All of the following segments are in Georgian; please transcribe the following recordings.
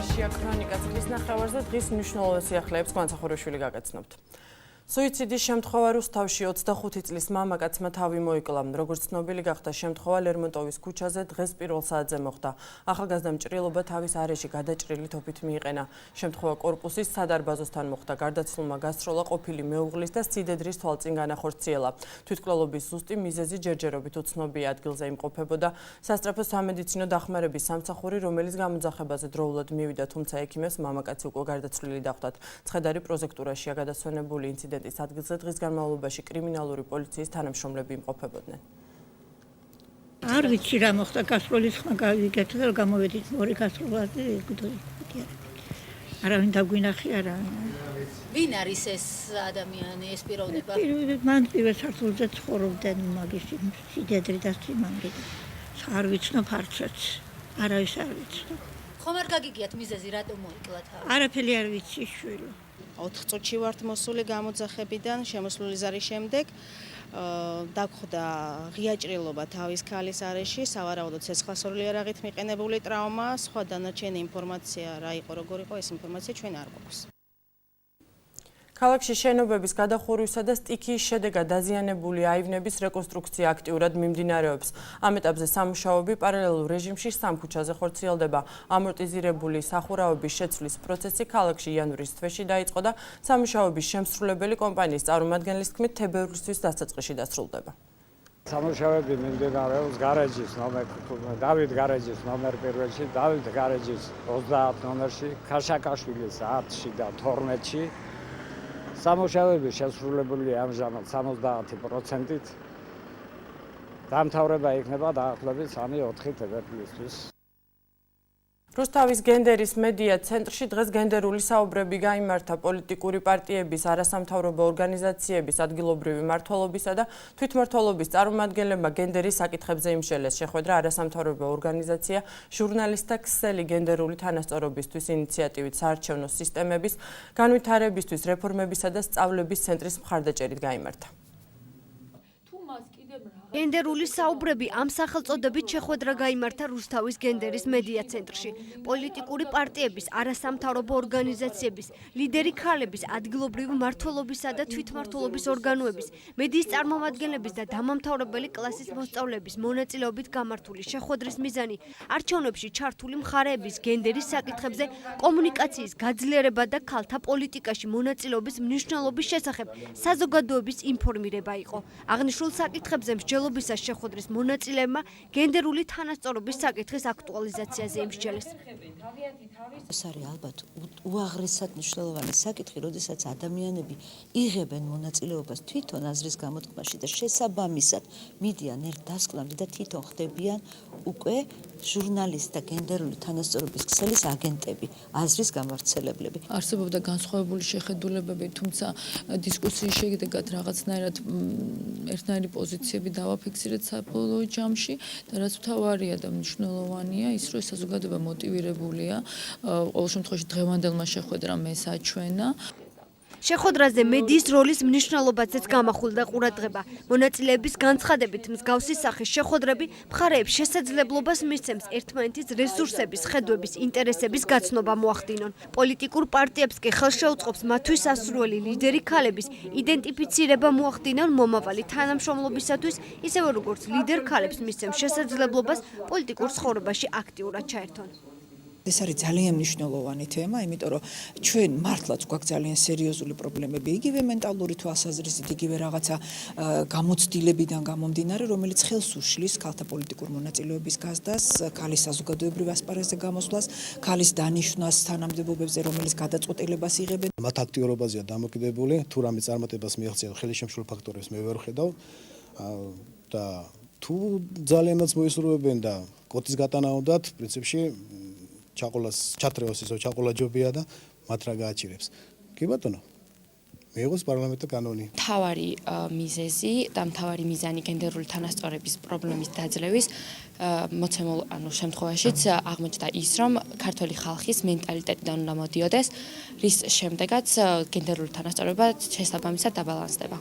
ეთერშია ქრონიკა წლის ნახევარზე დღის მნიშვნელოვან სიახლეებს განსახორეშვილი გაგაცნობთ. Სუიციდის შემთხვევა რუსთავში 25 წლის მამაკაცმა თავი მოიკლა. Როგორც ცნობილი გახდა, შემთხვევა ლერმონტოვის ქუჩაზე დღეს პირველ საათზე მოხდა. ახალგაზრდამ ჭრილობა თავის არეში გადაჭრილი თოფით მიიყენა. შემთხვევა კორპუსის სადარბაზოსთან მოხდა. გარდაცვლილმა გასროლა ყოფილი მეუღლის და სიდედრის თვალწინ განახორციელა. თვითმკვლელობის ზუსტი მიზეზი ჯერჯერობით უცნობია. ადგილზე იმყოფებოდა სასწრაფო სამედიცინო დახმარების სამსახური, რომელიც გამოძახებაზე დროულად მივიდა, თუმცა ექიმებს მამაკაცი უკვე გარდაცვლილი დახვდათ. ცხედარი პროზექტურაშია გადასვენებული ინციდენტი ადგილზე დღის განმავლობაში კრიმინალური პოლიციის თანამშრომლები იმყოფებოდნენ. არ ვიცი რა მოხდა, გასროლის ხმა გავიგეთ და გამოვედით ორი გასროლაზე არავინ დაგვინახი არა. ვინ არის ეს ადამიანი, ეს პიროვნება? მან პირველ სართულზე ცხოვრობდნენ მაგის სიდედრი და სიმამრი. არ ვიცნობ არცაც. არავის არ ვიცნობ. ხომ არ გაგიგიათ მიზეზი, რატომ მოიკლა თავი? არაფერი არ ვიცი შვილი. 4 წუთში ვართ მოსული გამოძახებიდან, შემოსვლილი ზარის შემდეგ დაგხვდა ღია ჭრილობა თავის ქალის არეში, სავარაუდოდ ცეცხლსროლი იარაღით მიყენებული ტრავმა, სხვა დანარჩენი ინფორმაცია რა იყო, როგორ იყო, ეს ინფორმაცია ჩვენ არ გვაქვს. ქალაქში შენობების გადახურვისა და სტიქიის შედეგად დაზიანებული აივნების რეკონსტრუქცია აქტიურად მიმდინარეობს. ამ ეტაპზე სამუშაოები პარალელურ რეჟიმში სამ ქუჩაზე ხორციელდება. ამორტიზირებული სახურავების შეცვლის პროცესი ქალაქში იანვრის თვეში დაიწყო და სამუშაოების შემსრულებელი კომპანიის წარმომადგენლის თქმით, თებერვლისთვის დასაწყისში დასრულდება. სამუშაოები მიმდინარეობს გარაჯის დავით გარაჯის ნომერ 1-ში, დავით გარაჯის 30 ნომერში, ქაშაკაშვილის 10-ში და 12-ში. სამუშაოები შესრულებულია ამჟამად 70%-ით. დამთავრება იქნება დაახლოებით 3-4 თებერვლისთვის. რუსთავის გენდერის მედია ცენტრში დღეს გენდერული საუბრები გაიმართა პოლიტიკური პარტიების, არასამთავრობო ორგანიზაციების, ადგილობრივი მმართველობისა და თვითმმართველობის წარმომადგენლებმა გენდერის საკითხებზე იმშელეს. შეხვედრა არასამთავრობო ორგანიზაცია ჟურნალისტთა ქსელი გენდერული თანასწორობისთვის ინიციატივით საარჩევნო სისტემების განვითარებისთვის რეფორმებისა და სწავლების ცენტრის მხარდაჭერით გაიმართა. გენდერული საუბრები ამ სახელწოდებით შეხვედრა გაიმართა რუსთავის გენდერის მედია ცენტრში. პოლიტიკური პარტიების, არასამთავრობო ორგანიზაციების, ლიდერი ქალების, ადგილობრივი მმართველობისა და თვითმმართველობის ორგანოების, მედიის წარმომადგენლების და დამამთავრებელი კლასის მოსწავლეების მონაწილეობით გამართული შეხვედრის მიზანი არჩევნებში ჩართული მხარეების გენდერის საკითხებზე კომუნიკაციის გაძლიერება და ქალთა პოლიტიკაში მონაწილეობის მნიშვნელობის შესახებ საზოგადოების ინფორმირება იყო. აღნიშნულ საკითხებზე მსჯელობისას შეხვედრის მონაწილეებმა გენდერული თანასწორობის საკითხის აქტუალიზაციაზე იმსჯელეს. ეს არის ალბათ უაღრესად მნიშვნელოვანი საკითხი, როდესაც ადამიანები იღებენ მონაწილეობას თვითონ აზრის გამოთქმაში და შესაბამისად მიდიან ერთ დასკვნამდე და თვითონ ხდებიან უკვე ჟურნალისტ და გენდერული თანასწორობის ქსელის აგენტები, აზრის გამავრცელებლები. არსებობდა განსხვავებული შეხედულებები, თუმცა დისკუსიის შედეგად რაღაცნაირად ერთნაირი პოზიციები დავაფიქსირეთ საბოლოო ჯამში და რაც მთავარია და მნიშვნელოვანია ის, რომ საზოგადოება მოტივირებულია. ყოველ შემთხვევაში დღევანდელმა შეხვედრამ ეს აჩვენა. შეხვედრაზე მედიის როლის მნიშვნელობაზეც გამახვილდა ყურადღება. მონაწილეების განცხადებით, მსგავსი სახის შეხვედრები მხარეებს შესაძლებლობას მისცემს ერთმანეთის რესურსების, ხედვების, ინტერესების გაცნობა მოახდინონ. პოლიტიკურ პარტიებს კი ხელს შეუწყობს მათთვის ასურველი ლიდერი ქალების იდენტიფიცირება მოახდინონ მომავალი თანამშრომლობისათვის, ისევე როგორც ლიდერ ქალებს მისცემს შესაძლებლობას პოლიტიკურ ცხოვრებაში აქტიურად ჩაერთონ. ეს არის ძალიან მნიშვნელოვანი თემა, იმიტომ რომ ჩვენ მართლაც გვაქვს ძალიან სერიოზული პრობლემები, იგივე მენტალური თვალსაზრისით, იგივე რაღაცა გამოცდილებიდან გამომდინარე, რომელიც ხელს უშლის ქალთა პოლიტიკურ მონაწილეობის გაზრდას, ქალის საზოგადოებრივ ასპარეზზე გამოსვლას, ქალის დანიშვნას თანამდებობებზე, რომელიც გადაწყვეტილებას იღებენ. მათ აქტიურობაზეა დამოკიდებული, თუ რამე წარმატებას მიაღწია ხელი შემშლელ ფაქტორებს მე ვერ ვხედავ და თუ ძალიანაც მოისურვებენ და კოტის გატანა უნდათ, პრინციპში ჩათრევას ისო ჩაყოლაჯობია და მათ რა გააჩირებს. კი ბატონო. მიიღოს პარლამენტის კანონი. მთავარი მიზეზი და მთავარი მიზანი გენდერული თანასწორობის პრობლემის დაძლევის მოცემულ შემთხვევაშიც აღმოჩნდა ის, რომ ქართველი ხალხის მენტალიტეტიდან უნდა მოდიოდეს, რის შემდეგაც გენდერული თანასწორობა შესაბამისად დაბალანსდება.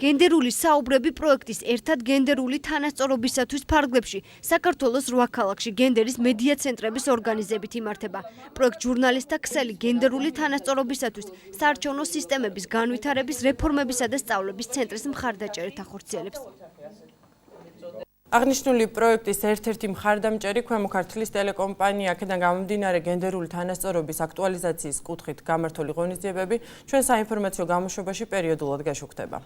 გენდერული საუბრები პროექტის ერთად გენდერული თანასწორობისათვის ფარგლებში საქართველოს 8 ქალაქში გენდერის მედია ცენტრების ორგანიზებით იმართება. პროექტ ჟურნალისტთა ქსელი გენდერული თანასწორობისათვის საარჩევნო სისტემების განვითარების რეფორმებისა და სწავლების ცენტრის მხარდაჭერით ახორციელებს. აღნიშნული პროექტის ერთ-ერთი მხარდამჭერი ქვემო ქართლის ტელეკომპანია აქედან გამომდინარე გენდერული თანასწორობის აქტუალიზაციის კუთხით გამართული ღონისძიებები ჩვენ საინფორმაციო გამოშვებაში პერიოდულად გაშუქდება.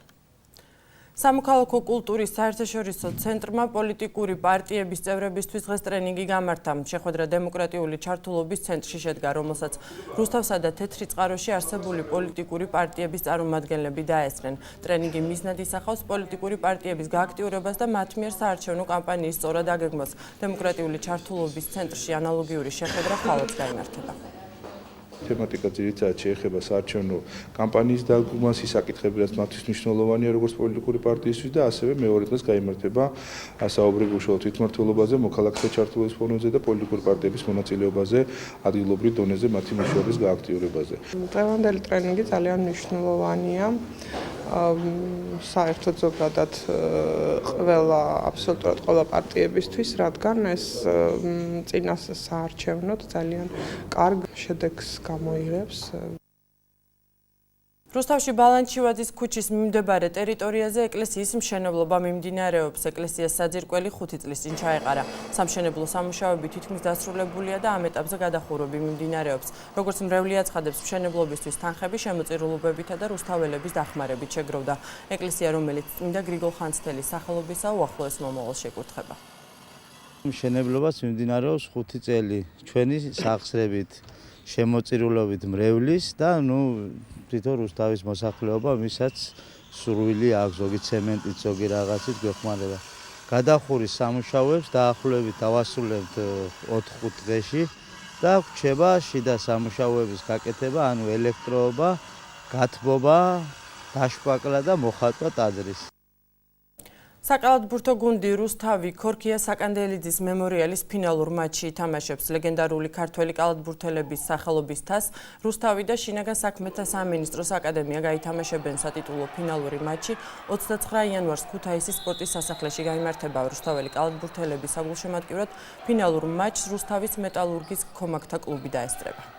სამოქალაქო კულტურის საერთაშორისო ცენტრმა პოლიტიკური პარტიების წევრებისთვის დღეს ტრენინგი გამართა. შეხვედრა დემოკრატიული ჩართულობის ცენტრში შედგა, რომელსაც რუსთავსა და თეთრი წყაროში არსებული პოლიტიკური პარტიების წარმომადგენლები დაესწრნენ. ტრენინგი მიზნად ისახავს პოლიტიკური პარტიების გააქტიურებას და მათ მიერ საარჩევნო კამპანიის სწორად აგეგმვას. დემოკრატიული ჩართულობის ცენტრში ანალოგიური შეხვედრა ხვალაც გაიმართება. თემატიკა ძირითადად შეეხება საარჩევნო კამპანიის დაგეგმვას, ის საკითხები, რაც მათთვის მნიშვნელოვანია როგორც პოლიტიკური პარტიისთვის და ასევე მეორე დღეს გაიმართება საუბარი უშუალო თვითმმართველობაზე, მოქალაქეთა ჩართულობის ფონზე და პოლიტიკური პარტიების მონაწილეობაზე ადგილობრივ დონეზე მათი მუშაობის გააქტიურებაზე. დღევანდელი ტრენინგი ძალიან მნიშვნელოვანია. საერთოდ ზოგადად აბსოლუტურად ყველა პარტიებისთვის, რადგან ეს წინას საარჩევნოდ ძალიან კარგ შედეგს გამოიღებს. რუსთავში ბალანჩივაძის ქუჩის მიმდებარე ტერიტორიაზე ეკლესიის მშენებლობა მიმდინარეობს. ეკლესიას საძირკველი 5 წლის წინ ჩაეყარა. სამშენებლო სამუშაოები თითქმის დასრულებულია და ამ ეტაპზე გადახურვები მიმდინარეობს. როგორც მრევლი აცხადებს, მშენებლობისთვის თანხები შემოწირულობებითა და რუსთაველების დახმარებით შეგროვდა. ეკლესია, რომელიც წმინდა გრიგოლ ხანძთელის სახელობისაა, უახლოეს მომავალს ეკურთხება. მშენებლობას მიმდინარეობს 5 წელი ჩვენი სახსრებით, შემოწირულობით მრევლის და თვითონ რუსთავის მოსახლეობა, მისაც სურვილი აქვს, ზოგი ცემენტით, ზოგი რაღაცით გვეხმარება. გადახურის სამუშაოებს დაახლოებით დავასრულებთ 4-5 დღეში და გვჩება შიდა სამუშაოების გაკეთება, ელექტროობა, გათბობა, დაშკვაკლა და მოხატვა ტაძრის. საკალათბურთო გუნდი რუსთავი ქორქია საკანდელიძის მემორიალის ფინალურ მატჩში ითამაშებს. ლეგენდარული ქართველი კალათბურთელების სახელობის თასს რუსთავი და შინაგან საქმეთა სამინისტროს აკადემია გაითამაშებენ. სატიტულო ფინალური მატჩი 29 იანვარს ქუთაისის სპორტის სასახლეში გაიმართება. რუსთაველი კალათბურთელების საგულშემატკივრად ფინალურ მატჩს რუსთავის მეტალურგის ქომაგთა კლუბი დაესწრება.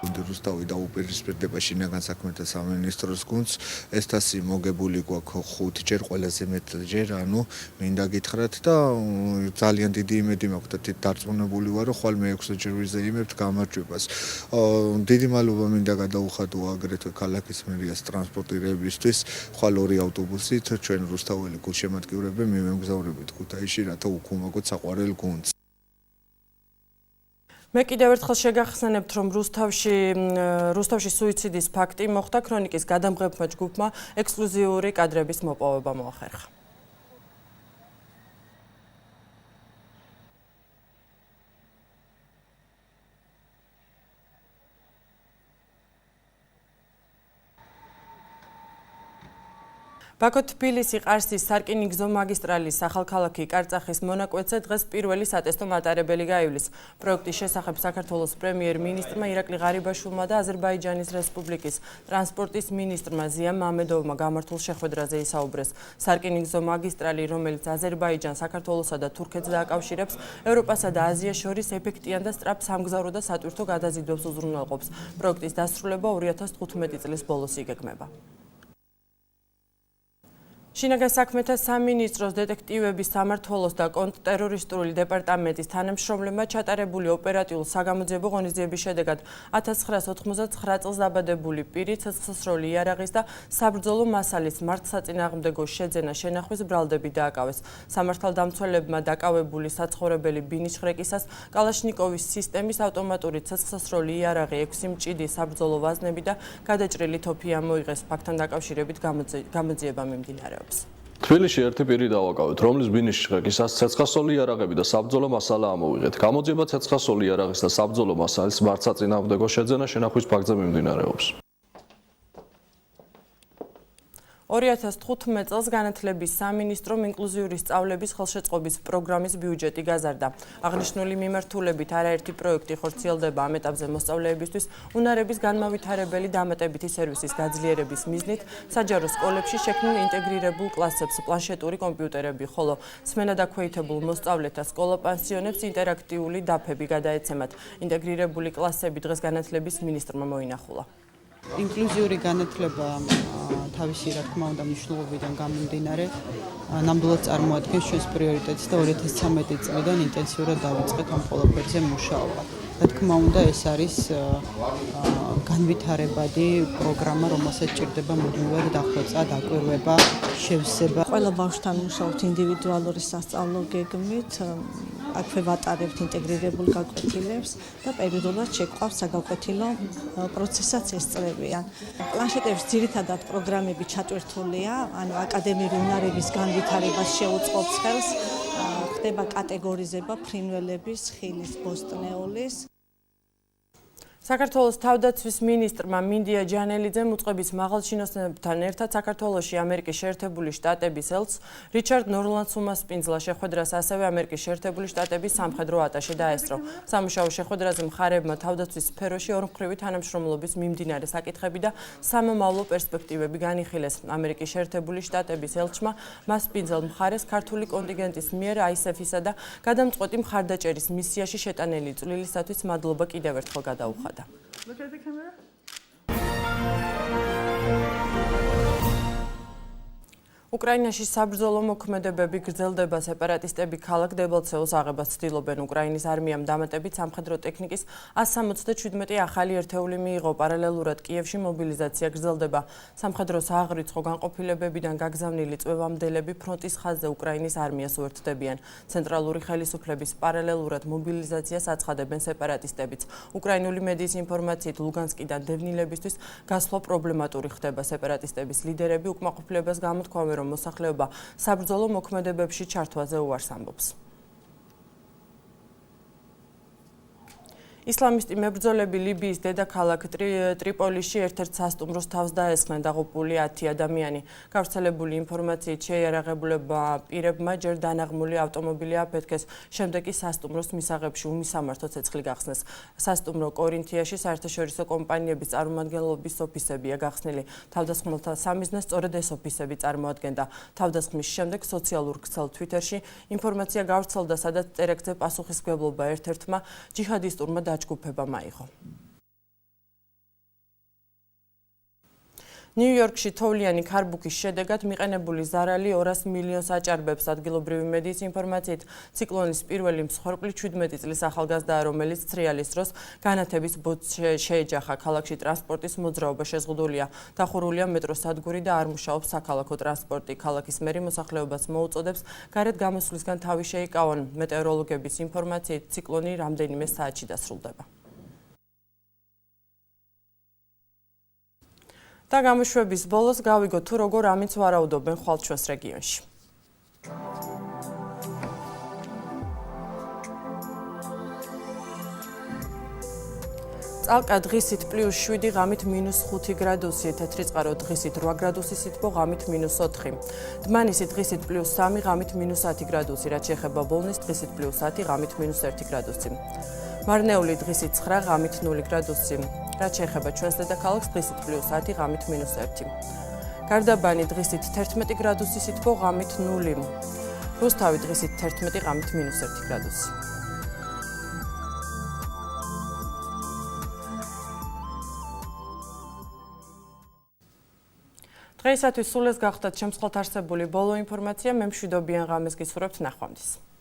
რუსთავი დაუპირისპირდება შინაგან საქმეთა სამინისტროს გუნდს. ეს თასი მოგებული გვაქვს 5 ჯერ, ყველაზე მეტჯერ, მინდა გითხრათ და ძალიან დიდი იმედი მაქვს და დარწმუნებული ვარ, რომ ხვალ მე-6 ჯერ ვიზეიმებთ გამარჯვებას. დიდი მადლობა მინდა გადაუხადო აგრეთვე ქალაქის მერიას ტრანსპორტირებისთვის. ხვალ 2 ავტობუსით ჩვენ რუსთაველი გულშემატკივრები მივემგზავრებით ქუთაისში, რათა უქუმაგოთ საყვარელ გუნდს. მე კიდევ ერთხელ შეგახსენებთ, რომ რუსთავში სუიციდის ფაქტი მოხდა. ქრონიკის გადამღებმა ჯგუფმა ექსკლუზიური კადრების მოპოვება მოახერხა. ბაქო-თბილისი ყარსის სარკინიგზო მაგისტრალის ახალქალაქი კარწახის მონაკვეთზე დღეს პირველი სატესტო მატარებელი გაივლის. პროექტის შესახებ საქართველოს პრემიერ-მინისტრმა ირაკლი ღარიბაშვილმა და აზერბაიჯანის რესპუბლიკის ტრანსპორტის მინისტრმა ზია მამედოვმა გამართულ შეხვედრაზე ისაუბრეს. სარკინიგზო მაგისტრალი, რომელიც აზერბაიჯანს, საქართველოსა და თურქეთს დააკავშირებს, ევროპასა და აზიას შორის ეფექტიან და სწრაფ სამგზავრო და სატვირთო გადაზიდვებს უზრუნველყოფს. პროექტის დასრულება 2015 წლის ბოლოს იგეგმება. შინაგან საქმეთა სამინისტროს დეტექტივების სამმართველოს და კონტრტერორისტული დეპარტამენტის თანამშრომლებმა ჩატარებული ოპერატიულ საგამოძიებო ღონისძიების შედეგად 1999 წელს დაბადებული პირი ცეცხლსროლი იარაღის და საბრძოლო მასალის მართლსაწინააღმდეგო შეძენა შენახვის ბრალდები დააკავეს. სამართალდამცველებმა დაკავებული საცხოვრებელი ბინის შრეკისას კალაშნიკოვის სისტემის ავტომატური ცეცხლსროლი იარაღი, 6 მჭიდი საბრძოლო ვაზნები და გადაჭრილი თოფი ამოიღეს. ფაქტთან დაკავშირებით გამოძიება მიმდინარეობს. თბილისში ერთი პირი დავაკავეთ, რომლის ბინის შრეკისას ცეცხლსროლი იარაღები და საბრძოლო მასალა ამოვიღეთ. გამოძიება ცეცხლსროლი იარაღის და საბრძოლო მასალის მართლსაწინააღმდეგო შეძენა შენახვის ფაქტზე მიმდინარეობს. 2015 წელს განათლების სამინისტრომ ინკლუზიური სწავლების ხელშეწყობის პროგრამის ბიუჯეტი გაზარდა. აღნიშნული მიმართულებით არაერთი პროექტი ხორციელდება ამ ეტაპზე მოსწავლეებისთვის უნარების განმავითარებელი დამატებითი სერვისის გაძლიერების მიზნით საჯარო სკოლებში შექმნილ ინტეგრირებულ კლასებს პლანშეტური კომპიუტერები, ხოლო სმენადაქვეითებულ მოსწავლეთა სკოლა-პანსიონებს ინტერაქტიული დაფები გადაეცემათ. ინტეგრირებული კლასები დღეს განათლების მინისტრმა მოინახულა. ინკლუზიური განათლება თავისი რა თქმა უნდა მნიშვნელობიდან გამომდინარე ნამდვილად წარმოადგენს ჩვენს პრიორიტეტს და 2013 წლიდან ინტენსიურად დავიწყეთ ამ ყველაფერზე მუშაობა. რა თქმა უნდა ეს არის განვითარებადი პროგრამა, რომელსაც ჭირდება მუდმივად დახვეწა, დაკვირვება, შევსება. ყველა ბავშვთან მუშაობთ ინდივიდუალური სასწავლო გეგმით, აქვე ვატარებთ ინტეგრირებულ გაკვეთილებს და პერიოდულად შეგვყავს საგაკვეთილო პროცესაც ესწრებიან. პლანშეტების ძირითადად პროგრამები ჩატვირთულია, ანუ აკადემიური უნარების განვითარებას შეუწყობს ხელს, ხდება კატეგორიზება ფრინველების, ხილის, ბოსტნეულის. საქართველოს თავდაცვის მინისტრმა მინდია ჯანელიძემ უწყების მაღალჩინოსნებთან ერთად საქართველოში ამერიკის შეერთებული შტატების ელჩს რიჩარდ ნორლანდს უმასპინძლა შეხვედრას, ასევე ამერიკის შეერთებული შტატების სამხედრო ატაშე დაესწრო. სამუშაო შეხვედრაზე მხარეებმა თავდაცვის სფეროში ორმხრივი თანამშრომლობის მიმდინარე საკითხები და სამომავლო პერსპექტივები განიხილეს. ამერიკის შეერთებული შტატების ელჩმა მასპინძელ მხარეს ქართული კონტინგენტის მიერ ISAF-ისა და გადამწყვეტი მხარდაჭერის მისიაში შეტანილი წვლილისათვის მადლობა კიდევ ერთხელ გადაუხადა. Look at the camera. უკრაინაში საბრძოლო მოქმედებები გრძელდება. სეპარატისტები ქალაქ დებელცეოს აღებას ცდილობენ. უკრაინის არმიამ დამატებით სამხედრო ტექნიკის 177 ახალი ერთეული მიიღო. პარალელურად კიევში მობილიზაცია გრძელდება. სამხედრო სააღრიცხვო განყოფილებებიდან გაგზავნილი წვევამდელები ფრონტის ხაზზე უკრაინის არმიას უერთდებიან. ცენტრალური ხელისუფლების პარალელურად მობილიზაციას აცხადებენ სეპარატისტებიც. უკრაინული მედიის ინფორმაციით ლუგანსკიდან დევნილებისთვის გასვლა პრობლემატური ხდება. სეპარატისტების ლიდერები უკმაყოფილებას გამოთქვამენ, რომ მოსახლეობა საბრძოლო მოქმედებებში ჩართვაზე უარს ამბობს. ისლამისტი მებრძოლები ლიბიის დედაქალაქ ტრიპოლიში ერთ-ერთ სასტუმროს თავს დაესხნენ. დაღუპული 10 ადამიანი. გავრცელებული ინფორმაციით შეიარაღებულებმა პირებმა ჯერ დანაღმული ავტომობილი აფეთქეს, შემდეგ კი სასტუმროს მისაღებში უმისამართო ცეცხლი გახსნეს. სასტუმრო კორინთიაში საერთაშორისო კომპანიების წარმომადგენლობის ოფისებია გახსნილი. თავდასხმელთა სამიზნეს სწორედ ეს ოფისები წარმოადგენდა. თავდასხმის შემდეგ სოციალურ ქსელ Twitter-ში ინფორმაცია გავრცელდა, სადაც ტერაქტზე პასუხისმგებლობა ერთ-ერთმა ჯიჰადისტურმა დაჯგუფებამ აიღო. ნიუ-იორკში თოვლიანი ქარბუქის შედეგად მიყენებული ზარალი 200 მილიონს აჭარბებს. ადგილობრივი მედიის ინფორმაციით, ციკლონის პირველი მსხვერპლი 17 წლის ახალგაზრდაა, რომელიც ცრიალის დროს განათების ბოძს შეეჯახა. ქალაქში ტრანსპორტის მოძრაობა შეზღუდულია. დახურულია მეტროს სადგური და არ მუშაობს საქალაქო ტრანსპორტი. ქალაქის მერი მოსახლეობას მოუწოდებს გარეთ გამოსვლისგან თავი შეიკავონ. მეტეოროლოგების ინფორმაციით, ციკლონი რამდენიმე საათში დასრულდება. და გამოშვების ბოლოს გავიგოთ თუ როგორ ამინდს ვარაუდობენ ხვალ ჩვენს რეგიონში. წალკა დღისით +7, ღამით -5 გრადუსი, თეთრი წყარო დღისით 8 გრადუსი სითბო, ღამით -4. დმანისი დღისით +3, ღამით -10 გრადუსი, რაც შეეხება ბოლნის დღისით +10, ღამით -1 გრადუსი. მარნეული დღისით 9, ღამით 0 გრადუსი. რაც შეეხება ჩვენს დედაქალაქს დღისით +10, ღამით -1. გარდაბანი დღისით 11 გრადუსი სითბო, ღამით 0. რუსთავი დღისით 11, ღამით -1 გრადუსი. დღეისათვის სულ ეს გახდათ შემწყალთ არსებული ბოლო ინფორმაცია. მე მშვიდობიან ღამეს გისურვებთ, ნახვამდის.